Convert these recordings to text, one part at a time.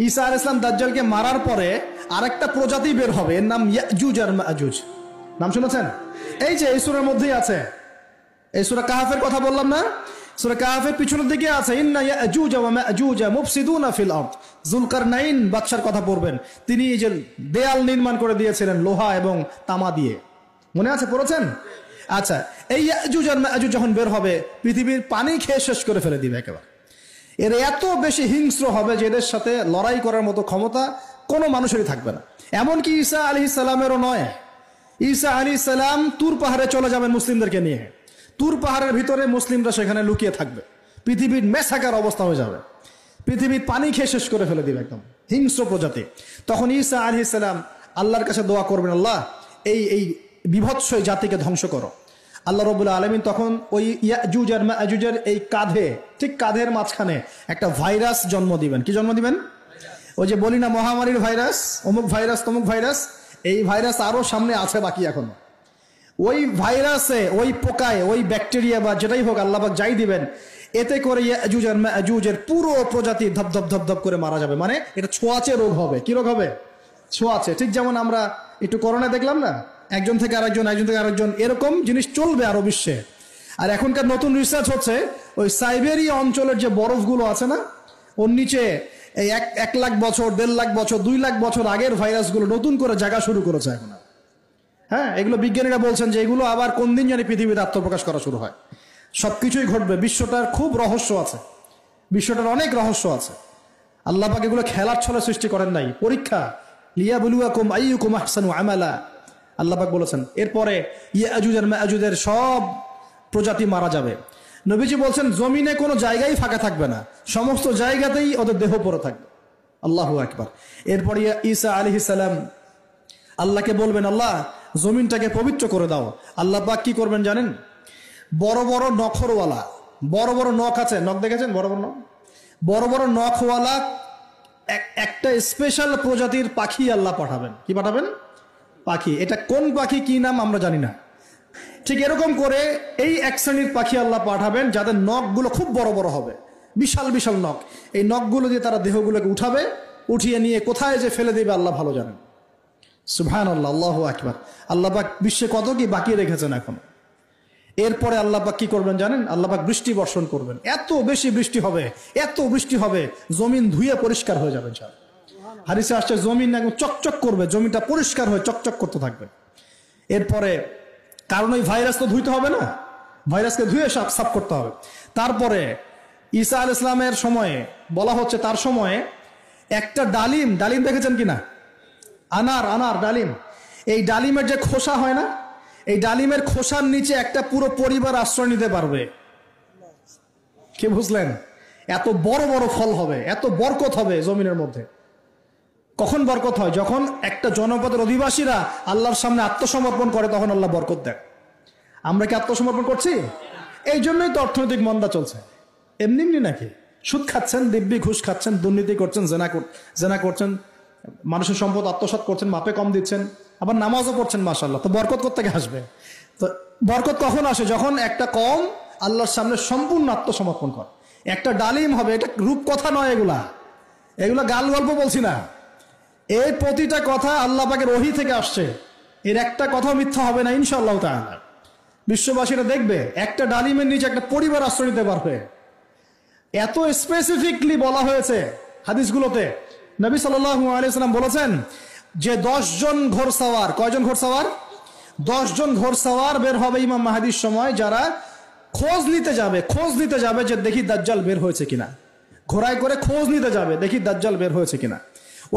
ঈসা আলাইহিস সালাম দাজ্জালকে মারার পরে আরেকটা প্রজাতি বের হবে, এর নাম ইয়াজুজ আর মাজুজ। নাম শুনেছেন? এই যে এই সূরার মধ্যেই আছে, এই সূরা কাহাফের কথা বললাম না, সূরা কাহাফের পিছনের দিকে আছে ইন্না ইয়াজুজ ওয়া মাজুজ মুফসিদুনা ফিল আরদ। যুলকারনাইন বাদশার কথা পড়বেন, তিনি এই যে দেয়াল নির্মাণ করে দিয়েছিলেন লোহা এবং তামা দিয়ে, মনে আছে, পড়েছেন? আচ্ছা, এই ইয়াজুজ আর মাজুজ যখন বের হবে পৃথিবীর পানি খেয়ে শেষ করে ফেলে দিবে একেবারে। এর এত বেশি হিংস্র হবে যে এদের সাথে লড়াই করার মতো ক্ষমতা কোনো মানুষেরই থাকবে না। এমনকি ঈসা আলাইহিস সালামেরও নয়। ঈসা আলাইহিস সালাম তুর পাহাড়ে চলে যাবেন মুসলিমদেরকে নিয়ে, তুর পাহাড়ের ভিতরে মুসলিমরা সেখানে লুকিয়ে থাকবে, পৃথিবীর মেসাকার অবস্থা হয়ে যাবে, পৃথিবীর পানি খেয়ে শেষ করে ফেলে দিবে, একদম হিংস্র প্রজাতি। তখন ঈসা আলাইহিস সালাম আল্লাহর কাছে দোয়া করবেন, আল্লাহ এই বিভৎস জাতিকে ধ্বংস করো। আল্লাহ রাব্বুল আলামিন তখন ওই ইয়াজুজ আর মাজুজের এই কাঁধে, ঠিক কাঁধের মাঝখানে একটা ভাইরাস জন্ম দিবেন। কি জন্ম দিবেন? ওই যে বলি না মহামারীর ভাইরাস, অমুক ভাইরাস তমুক ভাইরাস, এই ভাইরাস আরো সামনে আছে বাকি এখনো। ওই ভাইরাসে, ওই পোকায়, ওই ব্যাকটেরিয়া বা যেটাই হোক আল্লাহ পাক যাই দিবেন, এতে করে ইয়াজুজ আর মাজুজের পুরো প্রজাতি ধপ ধপ ধপ ধপ করে মারা যাবে। মানে এটা ছোঁয়াচে রোগ হবে। কি রোগ হবে? ছোঁয়াচে। ঠিক যেমন আমরা একটু করোনা দেখলাম না, একজন থেকে আরেকজন, একজন থেকে আরেকজন, এরকম জিনিস চলবে আরো বিশ্বে। আর এখনকার নতুন রিসার্চ হচ্ছে ওই সাইবেরিয়া অঞ্চলের যে বরফগুলো আছে না, ওর নিচে এই 1 লাখ বছর, 1.5 লাখ বছর, 2 লাখ বছর আগের ভাইরাসগুলো নতুন করে জায়গা শুরু করেছে এখন। হ্যাঁ, এগুলো বিজ্ঞানীরা বলছেন যে এগুলো আবার কোন দিন জানি পৃথিবীতে আত্মপ্রকাশ করা শুরু হয়। সবকিছুই ঘটবে। বিশ্বটার খুব রহস্য আছে, বিশ্বটার অনেক রহস্য আছে। আল্লাহ পাক এগুলো খেলার ছলে সৃষ্টি করেন নাই, পরীক্ষা। লিয়াবলুয়াকুম আইয়ুকুম আহসানু আমালা, আল্লাহ পাক বলেছেন। এরপরে ইয়াজুজ আর মাজুজের সব প্রজাতি মারা যাবে। নবীজি বলছেন জমিনে কোনো জায়গায় ফাঁকা থাকবে না, সমস্ত জায়গাতেই ওদের দেহ পড়ে থাকবে। আল্লাহু আকবার। এরপরে ঈসা আলাইহিস সালাম আল্লাহকে বলবেন, আল্লাহ জমিনটাকে পবিত্র করে দাও। আল্লাহ পাক কি করবেন জানেন? বড় বড় নখরওয়ালা, বড় বড় নখ আছে, নখ দেখেছেন? বড় বড় নখ, বড় বড় নখওয়ালা একটা স্পেশাল প্রজাতির পাখি আল্লাহ পাঠাবেন। কি পাঠাবেন? পাখি। এটা কোন পাখি, কি নাম আমরা জানি না। ঠিক এরকম করে এই এক শ্রেণীর পাখি আল্লাহ পাঠাবেন যাদের নখগুলো খুব বড় বড় হবে, বিশাল বিশাল নখ। এই নখগুলো দিয়ে তারা দেহগুলোকে উঠাবে, উঠিয়ে নিয়ে কোথায় যে ফেলে দেবে আল্লাহ ভালো জানেন। সুবহানাল্লাহ, আল্লাহু আকবার। আল্লাহ পাক বিশ্বে কত কি বাকি রেখেছেন এখন। এরপরে আল্লাহ পাক কি করবেন জানেন? আল্লাহ পাক বৃষ্টি বর্ষণ করবেন। এত বেশি বৃষ্টি হবে, এত বৃষ্টি হবে, জমিন ধুয়ে পরিষ্কার হয়ে যাবে। হাদিসে আসছে জমিন একদম চকচক করবে, জমিটা পরিষ্কার হয়ে চকচক করতে থাকবে। এরপরে কারণ ওই ভাইরাস তো ধুইতে হবে না, ভাইরাসকে ধুয়ে সাফ করতে হবে। তারপরে ঈসা আলাইহিস সালামের সময়ে বলা হচ্ছে, তার সময়ে একটা ডালিম, ডালিম দেখেছেন কিনা? আনার ডালিম, এই ডালিমের যে খোসা হয় না, এই ডালিমের খোসার নিচে একটা পুরো পরিবার আশ্রয় নিতে পারবে। কি বুঝলেন? এত বড় বড় ফল হবে, এত বরকত হবে জমিনের মধ্যে। কখন বরকত হয়? যখন একটা জনপদের অধিবাসীরা আল্লাহর সামনে আত্মসমর্পণ করে, তখন আল্লাহ বরকত দেয়। আমরা কি আত্মসমর্পণ করছি? এই জন্যই তো অর্থনৈতিক মন্দা চলছে। এমনি এমনি নাকি? সুদ খাচ্ছেন, দিব্যি ঘুষ খাচ্ছেন, দুর্নীতি করছেন, জেনা করছেন, মানুষের সম্পদ আত্মসাৎ করছেন, মাপে কম দিচ্ছেন, আবার নামাজও পড়ছেন, মাশাআল্লাহ। তো বরকত কোত্থেকে আসবে? তো বরকত কখন আসে? যখন একটা কম আল্লাহর সামনে সম্পূর্ণ আত্মসমর্পণ করে। একটা ডালিম হবে, এটা রূপকথা নয়, এগুলা গাল গল্প বলছি না। এই প্রতিটা কথা আল্লাহ পাকের ওহী থেকে আসছে, এর একটা কথাও মিথ্যা হবে না ইনশাআল্লাহ তাআলা। বিশ্ববাসীরা দেখবে একটা ডালিমের নিচে একটা পরিবার আশ্রয় নিতে পারবে। এত স্পেসিফিকলি বলা হয়েছে হাদিসগুলোতে। নবী সাল্লাল্লাহু আলাইহি ওয়াসাল্লাম বলেছেন যে 10 জন ঘোড়সওয়ার, কয়জন ঘোড়সওয়ার? 10 জন ঘোড়সওয়ার বের হবে ইমাম মাহদীর সময়, যারা খোঁজ নিতে যাবে যে দেখি দাজ্জাল বের হয়েছে কিনা। ঘোড়ায় করে খোঁজ নিতে যাবে, দেখি দাজ্জাল বের হয়েছে কিনা।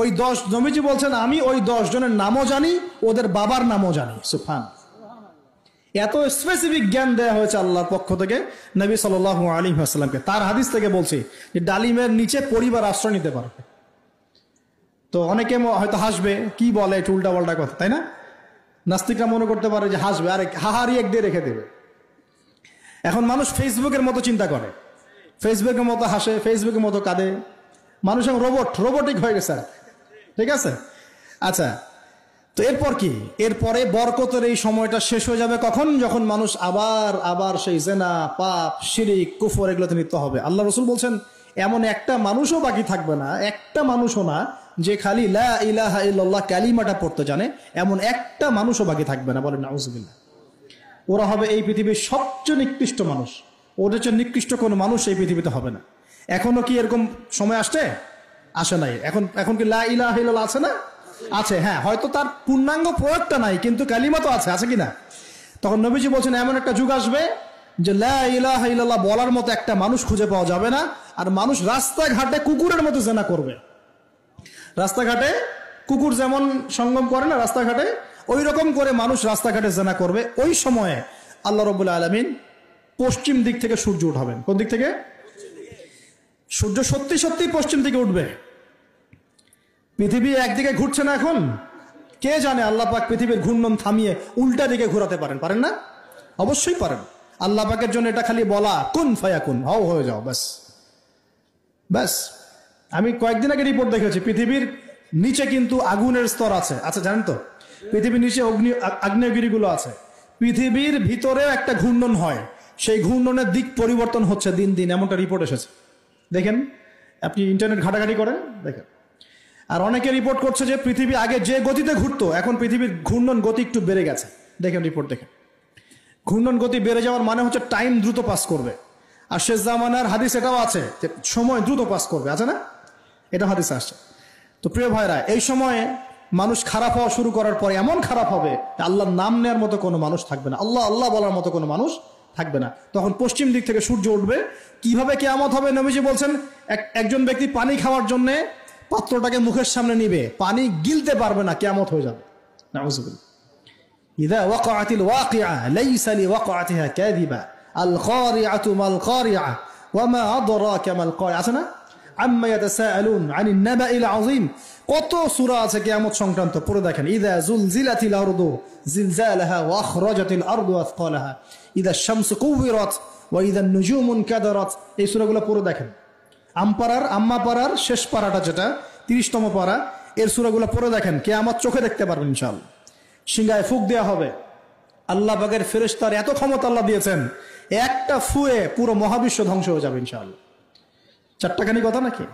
ওই 10, নবীজি বলছেন আমি ওই 10 জনের নামও জানি, ওদের বাবার নামও জানি। সুবহানাল্লাহ। এত স্পেসিফিক জ্ঞান দেয়া হয়েছে আল্লাহর পক্ষ থেকে নবী সাল্লাল্লাহু আলাইহি ওয়াসাল্লামকে। তার হাদিস থেকে বলছি যে ডালিমের নিচে পরিবার আশ্রয় নিতে পারবে। তো অনেকে হয়তো হাসবে, কি বলে একটু উল্টা পাল্টা কথা, তাই না? নাস্তিকরা মনে করতে পারে যে হাসবে, আরে হাহারি এক দিয়ে রেখে দেবে। এখন মানুষ ফেসবুকের মতো চিন্তা করে, ফেসবুকের মতো হাসে, ফেসবুকের মতো কাঁদে। মানুষ এখন রোবটিক হয়ে গেছে। ঠিক আছে, আচ্ছা। তো এরপর কি? এরপরে বরকতের এই সময়টা শেষ হয়ে যাবে কখন? যখন মানুষ আবার সেই জেনা, পাপ, শিরিক, কুফর এগুলোতে লিপ্ত হবে। আল্লাহ রাসূল বলছেন এমন একটা মানুষও বাকি থাকবে না, একটা মানুষও না যে খালি লা ইলাহা ইল্লাল্লাহ কালিমাটা পড়তে জানে, এমন একটা মানুষও বাকি থাকবে না। বলেন নাউজুবিল্লাহ। ওরা হবে এই পৃথিবীর সবচেয়ে নিকৃষ্ট মানুষ। ওদের চেয়ে নিকৃষ্ট কোনো মানুষ এই পৃথিবীতে হবে না। এখনো কি এরকম সময় আসে নাই? এখন কি লা ইলাহা ইল্লাল্লাহ আছে না? আছে, হ্যাঁ, হয়তো তার পূর্ণাঙ্গ প্রয়োগটা নাই, কিন্তু কালিমা তো আছে কিনা? তখন নবীজি বলছেন এমন একটা যুগ আসবে যে লা ইলাহা ইল্লাল্লাহ বলার মতো একটা মানুষ খুঁজে পাওয়া যাবে না। আর মানুষ রাস্তাঘাটে কুকুরের মতো জেনা করবে। রাস্তাঘাটে কুকুর যেমন সঙ্গম করে না রাস্তাঘাটে, ওই রকম করে মানুষ রাস্তাঘাটে জেনা করবে। ওই সময়ে আল্লাহ রাব্বুল আলামিন পশ্চিম দিক থেকে সূর্য উঠাবেন। কোন দিক থেকে? সূর্য সত্যি সত্যি পশ্চিম দিকে উঠবে। পৃথিবী একদিকে ঘুরছে না এখন, কে জানে আল্লাহ পাক পৃথিবীর ঘূর্ণন থামিয়ে উল্টা দিকে ঘোরাতে পারেন না? অবশ্যই পারেন। আল্লাহ পাকের জন্য এটা খালি বলা, কুন ফায়াকুন, হও হয়ে যাও, ব্যাস। আমি কয়েকদিন আগে রিপোর্ট দেখেছি, পৃথিবীর নিচে কিন্তু আগুনের স্তর আছে, জানেন তো? পৃথিবীর নিচে আগ্নেয়গিরিগুলো আছে। পৃথিবীর ভিতরেও একটা ঘূর্ণন হয়, সেই ঘূর্ণনের দিক পরিবর্তন হচ্ছে দিন দিন, এমনটা রিপোর্ট এসেছে। দেখেন, আপনি ইন্টারনেট ঘাটাঘাটি করেন, দেখেন। আর অনেকে রিপোর্ট করছে যে পৃথিবী আগে যে গতিতে ঘুরতো, এখন পৃথিবীর ঘূর্ণন গতি একটু বেড়ে গেছে। দেখেন রিপোর্ট, দেখেন। ঘূর্ণন গতি বেড়ে যাওয়ার মানে হচ্ছে টাইম দ্রুত পাস করবে। আর শেষ জামানার হাদিস এটাও আছে যে সময় দ্রুত পাস করবে, আছে না? এটা হাদিসে আসছে। তো প্রিয় ভাইরা, এই সময়ে মানুষ খারাপ হওয়া শুরু করার পরে এমন খারাপ হবে, আল্লাহর নাম নেওয়ার মতো কোনো মানুষ থাকবে না, আল্লাহ আল্লাহ বলার মতো কোনো মানুষ থাকবে না। তখন পশ্চিম দিক থেকে সূর্য উঠবে। কিভাবে কিয়ামত হবে? নবীজি বলছেন, একজন ব্যক্তি পানি খাওয়ার জন্য পাত্রটাকে মুখের সামনে নিবে, পানি গিলতে পারবে না, কিয়ামত হয়ে যাবে। নাউযুবিল্লাহ। ইযা ওয়াকাআতিল ওয়াকিআ লাইসা লিওয়াকাআতিহা কাযিবা আল কারিআতু মাল কারিআ ওয়া মা আদরাকা মাল কারিআ। আছে না? আম্মা ইয়াতাসাআলুন আনিন নাবাইল আযীম। কত সূরা আছে কিয়ামত সংক্রান্ত, পড়ে দেখেন। ইযা যুলজিলাতিল আরদু জিলজালাহা ওয়া আখরাজাতিল আরদু আথকালাহা ইযা আশ-শামসু কুওয়িরাত ওয়া ইযা আন-নুজুমু ইনকাদারাত। এই সূরাগুলো পড়ে দেখেন। আম্মা পারার শেষ পারাটা, যেটা 30তম পারা, এর সূরাগুলো পড়ে দেখেন। কিয়ামত চোখে দেখতে পারবেন ইনশাআল্লাহ। সিংহায় ফুক দেওয়া হবে। আল্লাহ পাকের ফেরেশতার এত ক্ষমতা আল্লাহ দিয়েছেন, একটা ফুয়ে পুরো মহাবিশ্ব ধ্বংস হয়ে যাবে ইনশাআল্লাহ। চারটাখানি কথা নাকি?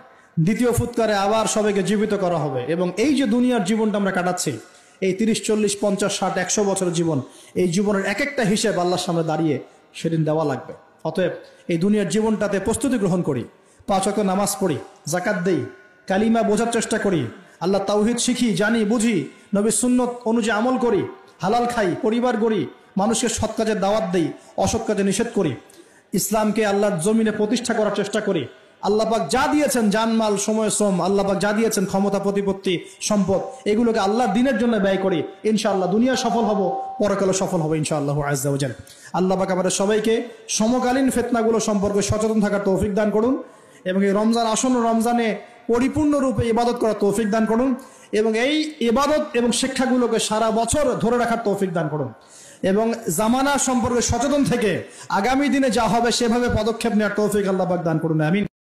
দ্বিতীয় ফুৎকারে আবার সবাইকে জীবিত করা হবে। এবং এই যে দুনিয়ার জীবনটা আমরা কাটাচ্ছি, এই 30, 40, 50, 60, 100 বছরের জীবন, এই জীবনের এক একটা হিসেব আল্লাহর সামনে দাঁড়িয়ে সেদিন দেওয়া লাগবে। অতএব এই দুনিয়ার জীবনটাতে প্রস্তুতি গ্রহণ করি, 5 ওয়াক্ত নামাজ পড়ি, যাকাত দেই, কালিমা বোঝার চেষ্টা করি, আল্লাহ তাওহীদ শিখি, জানি, বুঝি, নবীর সুন্নত অনুযায়ী আমল করি, হালাল খাই, পরিবার গড়ি, মানুষকে সৎ কাজের দাওয়াত দেই, অসৎ কাজে নিষেধ করি, ইসলামকে আল্লাহর জমিনে প্রতিষ্ঠা করার চেষ্টা করি। আল্লাহ পাক যা দিয়েছেন, জানমাল, সময়, শ্রম, আল্লাহ পাক যা দিয়েছেন, ক্ষমতা, প্রতিপত্তি, সম্পদ, এগুলোকে আল্লাহর দ্বীনের জন্য ব্যয় করি। ইনশাআল্লাহ দুনিয়া সফল হব, পরকালে সফল হবে ইনশাআল্লাহ আযজা ওয়া জাল। আল্লাহ পাক আমাদের সবাইকে সমকালীন ফিতনাগুলো সম্পর্কে সচেতন থাকার তৌফিক দান করুন, এবং এই রমজান, আসন্ন রমজানে পরিপূর্ণরূপে ইবাদত করার তৌফিক দান করুন, এবং এই ইবাদত এবং শিক্ষাগুলোকে সারা বছর ধরে রাখার তৌফিক দান করুন, এবং জামানা সম্পর্কে সচেতন থেকে আগামী দিনে যা হবে সেভাবে পদক্ষেপ নেওয়ার তৌফিক আল্লাহ পাক দান করুন। আমিন।